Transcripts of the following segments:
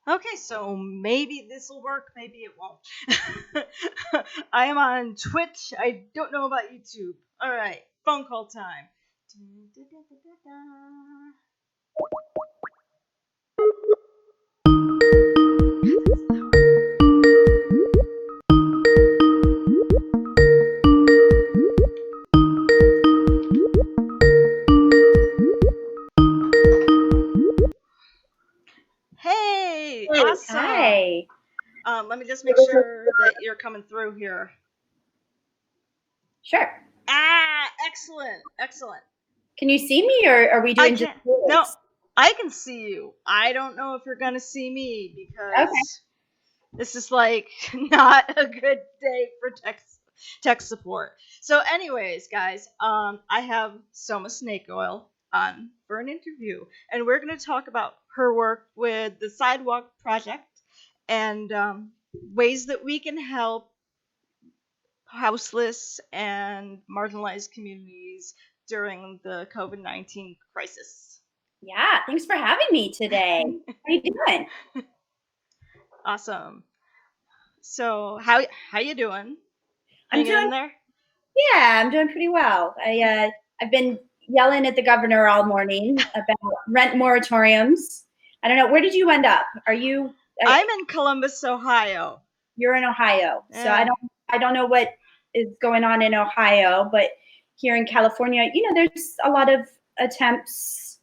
Okay, so maybe this will work, maybe it won't. I am on Twitch. I don't know about YouTube. All right, phone call time. Hey, awesome. Hi. Let me just make sure that you're coming through here. Sure. Excellent, excellent. Can you see me, or are we I doing just can't. No, voice? I can see you. I don't know if you're gonna see me Okay. because this is like not a good day for tech support. So, anyways, guys, I have Soma Snakeoil on for an interview, and we're gonna talk about her work with the Sidewalk Project and ways that we can help houseless and marginalized communities during the COVID-19 crisis. Yeah. Thanks for having me today. How are you doing? Awesome. So how you doing? I'm Hanging doing. in there? Yeah, I'm doing pretty well. I've been yelling at the governor all morning about rent moratoriums. I don't know. Where did you end up? Are you? I'm in Columbus, Ohio. You're in Ohio, so I Yeah. don't. I don't know what is going on in Ohio, but here in California, there's a lot of attempts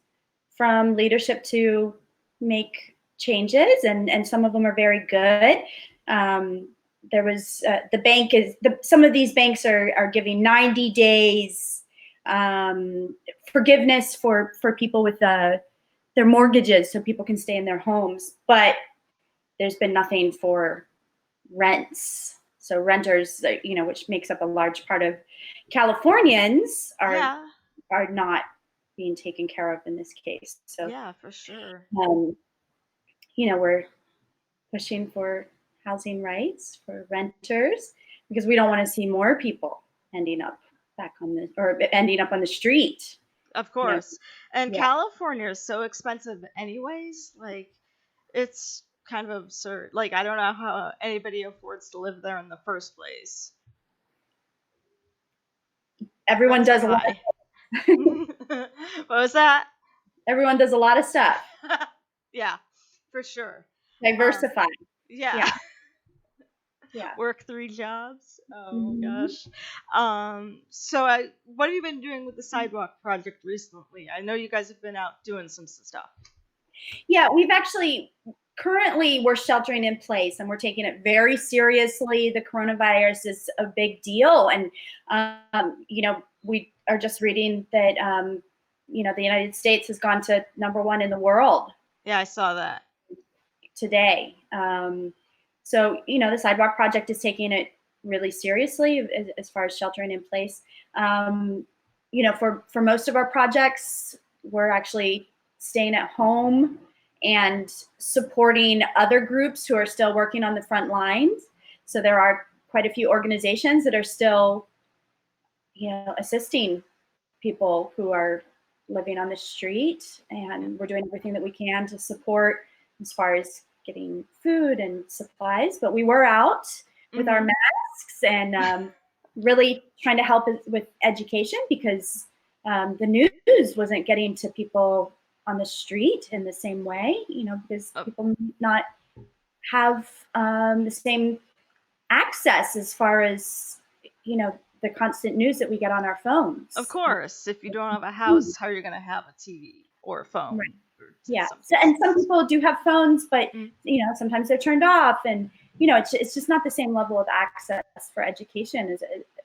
from leadership to make changes, and some of them are very good. Um, there was the bank is some of these banks are giving 90 days forgiveness for people with their mortgages, so people can stay in their homes, but there's been nothing for rents. So renters, which makes up a large part of Californians, are Yeah. are not being taken care of in this case. So, Yeah, for sure. um, we're pushing for housing rights for renters because we don't want to see more people ending up ending up on the street. Of You know, course. And yeah, California is so expensive anyways. Like it's kind of absurd. Like I don't know how anybody affords to live there in the first place. everyone Rents are does a lot. high. What was that? Everyone does a lot of stuff. Yeah, for sure. Um, Diversify. yeah. Yeah, yeah. Work 3 jobs. Oh Mhm. gosh. What have you been doing with the Sidewalk Project recently? I know you guys have been out doing some stuff. Yeah, we've actually currently we're sheltering in place and we're taking it very seriously. The coronavirus is a big deal, and we are just reading that the United States has gone to #1 in the world Yeah, I saw that. today. So the Sidewalk Project is taking it really seriously as far as sheltering in place. For most of our projects, we're actually staying at home and supporting other groups who are still working on the front lines. So there are quite a few organizations that are still, assisting people who are living on the street, Yeah. and we're doing everything that we can to support as far as getting food and supplies. But we were out with our Mm-hmm. masks and really trying to help with education because the news wasn't getting to people on the street in the same way, because Of, people not have the same access as far as the constant news that we get on our of phones. course, if you don't have a house, how are you going to have a TV or a Right. phone? Or in Yeah. some So, and some cases. people do have phones, but Mm. sometimes they're turned off, and it's just not the same level of access for education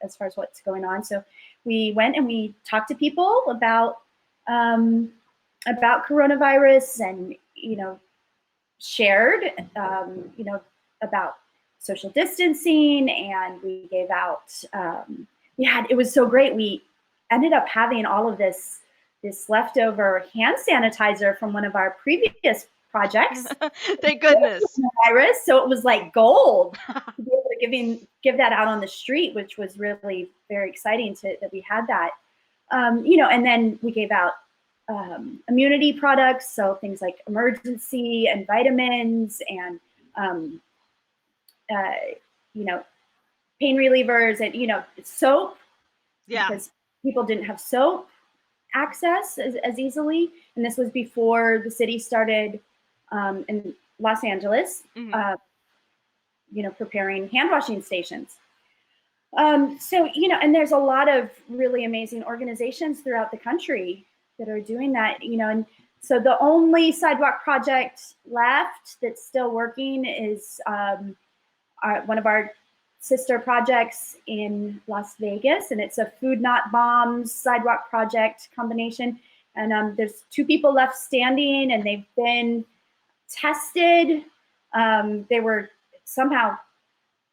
as far as what's going on. So we went and we talked to people about coronavirus, and shared about social distancing, and we gave out. It was so great. We ended up having all of this leftover hand sanitizer from one of our previous projects Thank goodness. virus, so it was like gold to be able to give that out on the street, which was really very exciting that we had that. And then we gave out immunity products, so things like emergency and vitamins and uh, you know, pain relievers and soap, Yeah. because people didn't have soap access as easily. And this was before the city started in Los Angeles, Mm-hmm. preparing hand washing stations. So, and there's a lot of really amazing organizations throughout the country that are doing that, and so the only Sidewalk Project left that's still working is one of our sister projects in Las Vegas, and it's a Food Not Bombs Sidewalk Project combination. And there's 2 people left standing, and they've been tested. They were somehow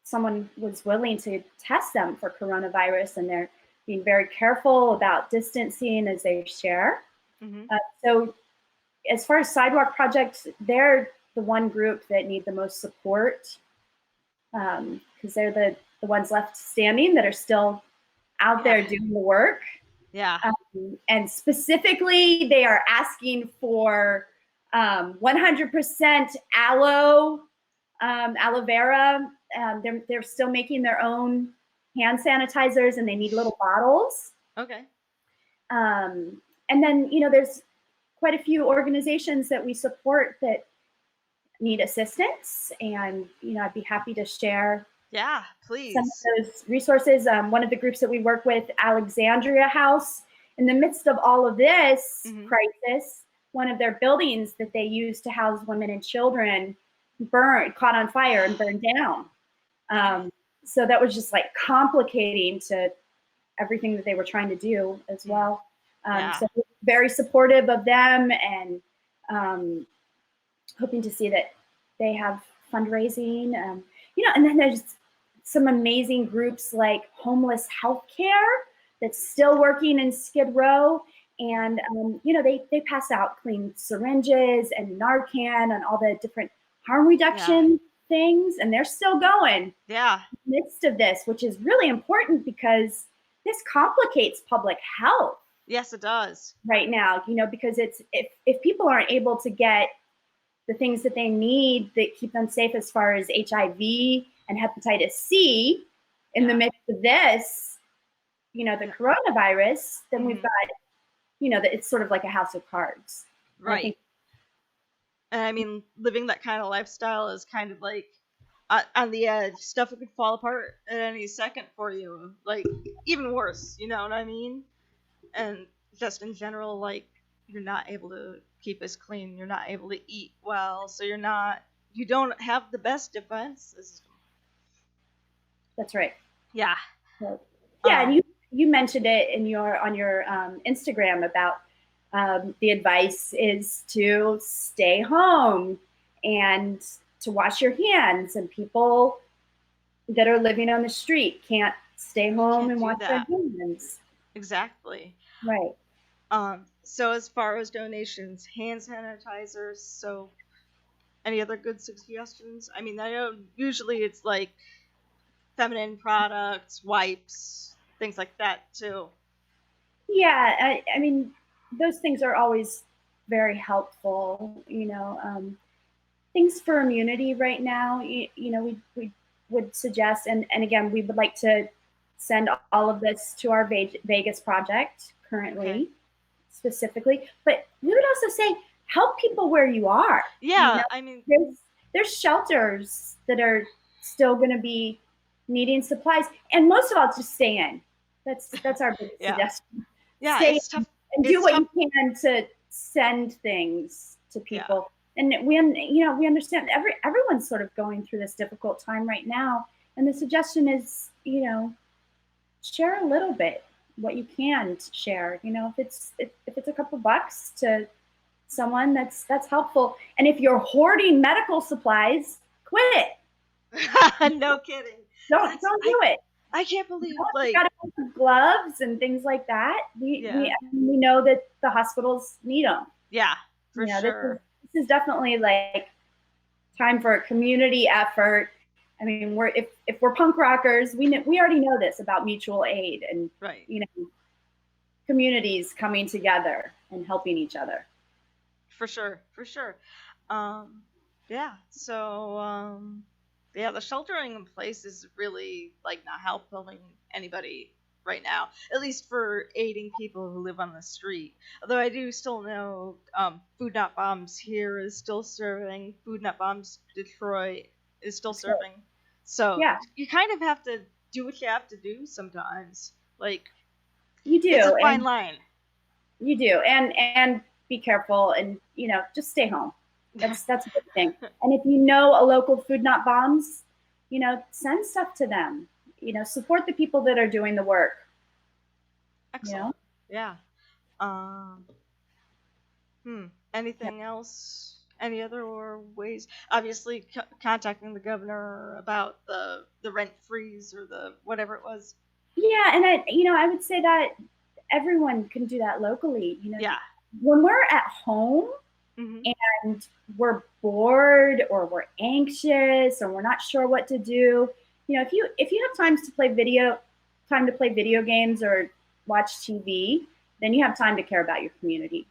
someone was willing to test them for coronavirus, and they're being very careful about distancing as they share. Mm-hmm. So as far as Sidewalk Projects, they're the one group that need the most support, because they're the ones left standing that are still out there doing the work. Yeah. And specifically, they are asking for 100% aloe vera. They're still making their own hand sanitizers, and they need little bottles. Okay. And then, there's quite a few organizations that we support that need assistance, and I'd be happy to share please some of those resources. One of the groups that we work with, Alexandria House, in the midst of all of this crisis, one of their buildings that they use to house women and children caught on fire and burned down. So that was just like complicating to everything that they were trying to do as well. So very supportive of them, and hoping to see that they have fundraising. And then there's some amazing groups like Homeless Healthcare that's still working in Skid Row. And, they pass out clean syringes and Narcan and all the different harm reduction things, and they're still going in the midst of this, which is really important because this complicates public health. Yes, it does. Right now, because it's if people aren't able to get the things that they need that keep them safe as far as HIV and hepatitis C in the midst of this, the coronavirus, then we've got, that it's sort of like a house of cards. Right. And I mean, living that kind of lifestyle is kind of like on the edge. Stuff could fall apart at any second for you. Like, even worse, you know what I mean? And just in general, like, you're not able to keep as clean. You're not able to eat well. So you don't have the best defense system. That's right. Yeah. And you mentioned it on your Instagram about the advice is to stay home and to wash your hands, and people that are living on the street can't stay home and wash their hands. Exactly. Right. So as far as donations, hand sanitizers, soap, any other good suggestions? I mean, I know usually it's like feminine products, wipes, things like that too. Yeah, I mean, those things are always very helpful. Things for immunity right now, we would suggest, and again, we would like to send all of this to our Vegas project currently, specifically. But we would also say help people where you are. Yeah, I mean, there's shelters that are still going to be needing supplies, and most of all, just stay in. That's our biggest suggestion. Yeah, stay it's tough. And do what you can to send things to people. And we understand everyone's sort of going through this difficult time right now. And the suggestion is, share a little bit what you can share. If it's a couple bucks to someone, that's helpful. And if you're hoarding medical supplies, quit it. No kidding. Don't do it. I can't believe you got to put gloves and things like that. We know that the hospitals need them. Yeah, for sure. This is definitely like time for a community effort. I mean, if we're punk rockers, we already know this about mutual aid and communities coming together and helping each other. For sure, for sure. Um, yeah. So, yeah, the sheltering in place is really like not helping anybody right now. At least for aiding people who live on the street. Although I do still know, Food Not Bombs here is still serving. Food Not Bombs Detroit is still So, serving. So yeah, you kind of have to do what you have to do sometimes. Like you it's a do, fine and line. you do, and be careful, and just stay home. That's a good thing. And if you know a local Food Not Bombs, send stuff to them. Support the people that are doing the work. You know, Excellent. Yeah. Um, Hmm. yeah, Anything else? Any other ways? Obviously, contacting the governor about the rent freeze or the whatever it was. yeah, and I would say that everyone can do that locally. Yeah. When we're at home Hmm. and we're bored or we're anxious or we're not sure what to do, if you have time to play video games or watch TV, then you have time to care about your community.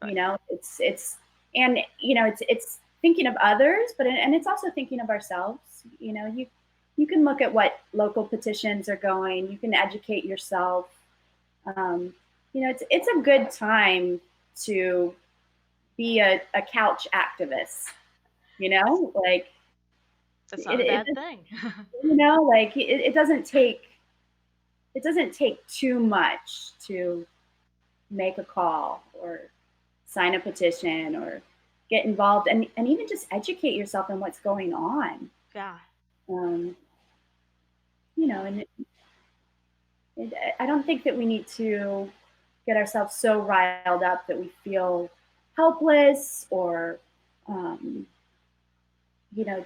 Right. It's thinking of others, and it's also thinking of ourselves. You can look at what local petitions are going. You can educate yourself. um, it's a good time to be a couch activist. That's Like that's not a it bad thing. like it doesn't take too much to make a call or sign a petition or get involved, and even just educate yourself on what's going on. Yeah. um, and I don't think that we need to get ourselves so riled up that we feel helpless or um, you know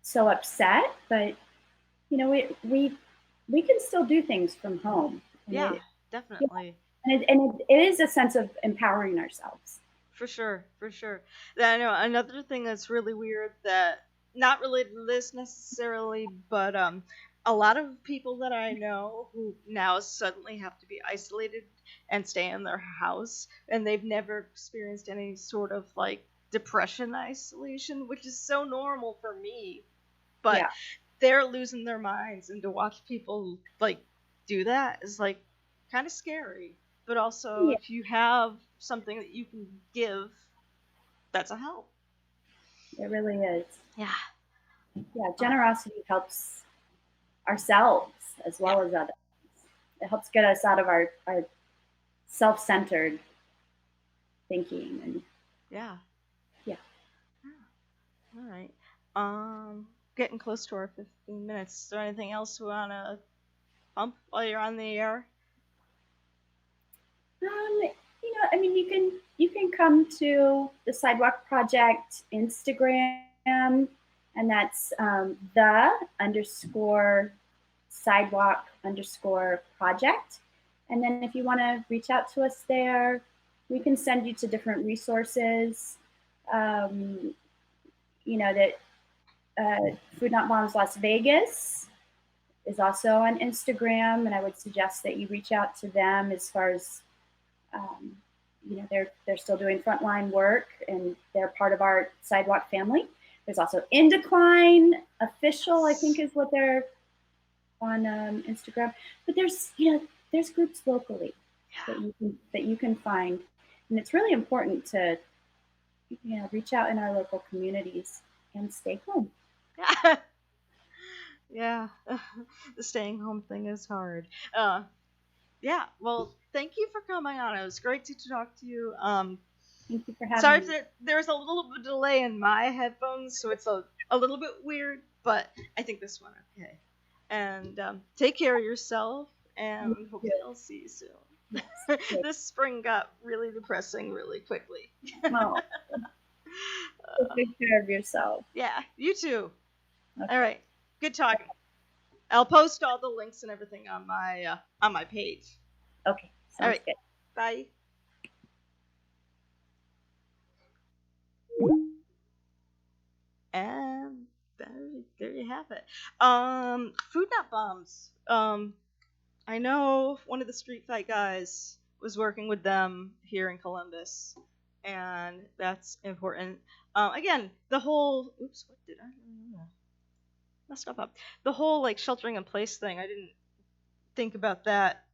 so upset. But we can still do things from home, and Yeah. it yeah, Definitely. and it is a sense of empowering ourselves. For sure. For sure. I know another thing that's really weird that not related to this necessarily, but a lot of people that I know who now suddenly have to be isolated and stay in their house, and they've never experienced any sort of like depression isolation, which is so normal for me, but Yeah, they're losing their minds, and to watch people like do that is like kind of scary. But also, yeah, if you have something that you can give, that's a help. it really is. Yeah. Yeah, Uh, generosity helps ourselves as yeah. well as others. It helps get us out of our self-centered thinking. And Yeah. yeah. Yeah. All right. Getting close to our 15 minutes. Is there anything else we wanna pump while you're on the air? I mean, you can come to the Sidewalk Project Instagram, and that's the underscore sidewalk underscore project. And then if you want to reach out to us there, we can send you to different resources. Um, that Food Not Bombs Las Vegas is also on Instagram, and I would suggest that you reach out to them as far as um, they're still doing frontline work, and they're part of our Sidewalk family. There's also Indecline Official, I think, is what they're on Instagram. But there's groups locally that you can find, and it's really important to reach out in our local communities and stay home. Yeah. Yeah. The staying home thing is hard. Yeah. Well, thank you for coming on. It was great to talk to you. Thank you for Sorry having me. that there's a little bit of delay in my headphones, so it's a little bit weird, but I think this went okay. And take care of yourself, You and too. hopefully I'll see you soon. Yes. Good. This spring got really depressing really quickly. Oh, take care of yourself. Yeah, you too. All Okay. right, good talking. I'll post all the links and everything on my page. Okay. All Sounds right, good. bye. And there you have it. Food Not Bombs. I know one of the street fight guys was working with them here in Columbus, and that's important. Again, the whole oops, what did I messed stuff up? The whole like sheltering in place thing. I didn't think about that,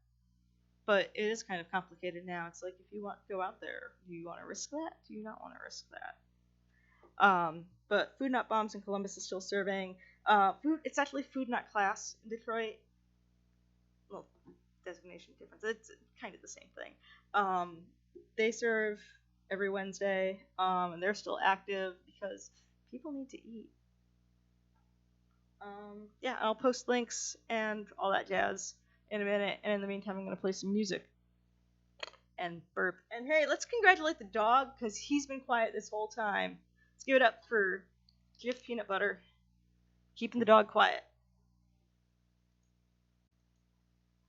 but it is kind of complicated now. It's like if you want to go out there, do you want to risk that? Do you not want to risk that? But Food Not Bombs in Columbus is still serving. Food. It's actually Food Not Class in Detroit. Well, designation difference. It's kind of the same thing. They serve every Wednesday, and they're still active because people need to eat. Yeah, I'll post links and all that jazz in a minute. And in the meantime, I'm going to play some music and burp. And hey, let's congratulate the dog because he's been quiet this whole time. Let's give it up for Jif Peanut Butter, keeping the dog quiet.